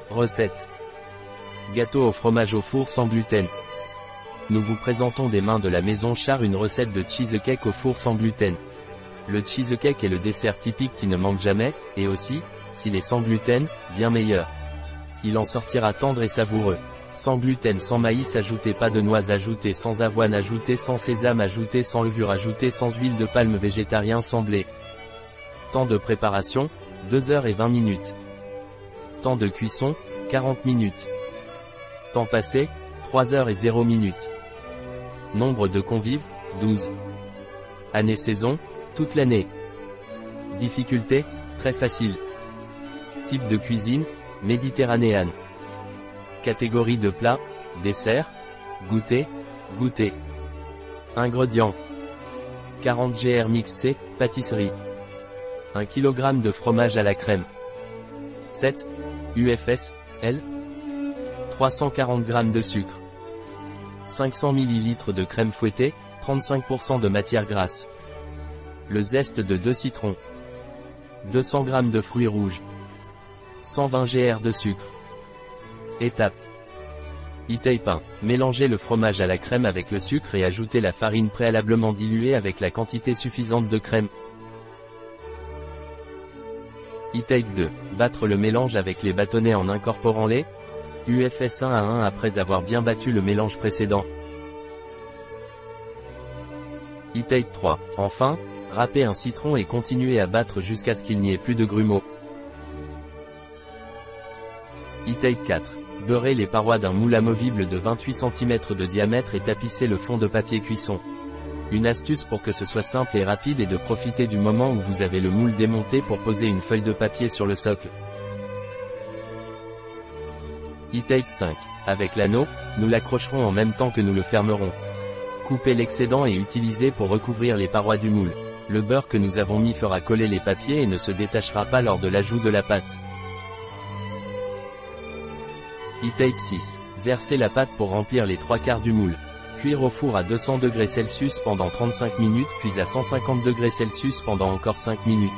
Recette. Gâteau au fromage au four sans gluten. Nous vous présentons des mains de la maison Char une recette de cheesecake au four sans gluten. Le cheesecake est le dessert typique qui ne manque jamais, et aussi, s'il est sans gluten, bien meilleur. Il en sortira tendre et savoureux. Sans gluten, sans maïs ajouté, pas de noix ajoutées, sans avoine ajoutée, sans sésame ajouté, sans levure ajoutée, sans huile de palme, végétarien, sans blé. Temps de préparation, 2h20. Temps de cuisson, 40 minutes. Temps passé, 3h0. Nombre de convives, 12. Année-saison, toute l'année. Difficulté, très facile. Type de cuisine, méditerranéenne. Catégorie de plat, dessert, goûter, goûter. Ingrédients. 40 gr mixé, pâtisserie. 1 kg de fromage à la crème. 7 UFS, L. 340 g de sucre. 500 ml de crème fouettée, 35% de matière grasse. Le zeste de 2 citrons. 200 g de fruits rouges. 120 gr de sucre. Étape. E-tape 1. Mélangez le fromage à la crème avec le sucre et ajoutez la farine préalablement diluée avec la quantité suffisante de crème. E-tape 2. Battre le mélange avec les bâtonnets en incorporant les UFS 1 à 1 après avoir bien battu le mélange précédent. E-tape 3. Enfin, râpez un citron et continuez à battre jusqu'à ce qu'il n'y ait plus de grumeaux. E-tape 4. Beurrez les parois d'un moule amovible de 28 cm de diamètre et tapissez le fond de papier cuisson. Une astuce pour que ce soit simple et rapide est de profiter du moment où vous avez le moule démonté pour poser une feuille de papier sur le socle. E-tape 5. Avec l'anneau, nous l'accrocherons en même temps que nous le fermerons. Coupez l'excédent et utilisez pour recouvrir les parois du moule. Le beurre que nous avons mis fera coller les papiers et ne se détachera pas lors de l'ajout de la pâte. E-tape 6. Versez la pâte pour remplir les 3/4 du moule. Cuire au four à 200 degrés Celsius pendant 35 minutes puis à 150 degrés Celsius pendant encore 5 minutes.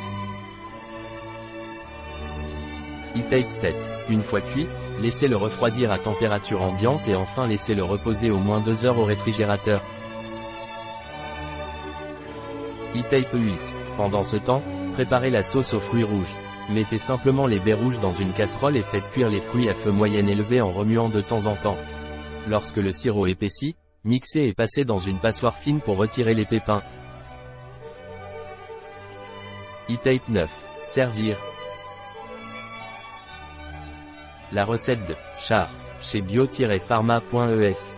E-tape 7. Une fois cuit, laissez-le refroidir à température ambiante et enfin laissez-le reposer au moins 2 heures au réfrigérateur. E-tape 8. Pendant ce temps, préparez la sauce aux fruits rouges. Mettez simplement les baies rouges dans une casserole et faites cuire les fruits à feu moyen élevé en remuant de temps en temps. Lorsque le sirop épaissit, mixez et passez dans une passoire fine pour retirer les pépins. E-tape 9. Servir. La recette de Char, chez bio-pharma.es.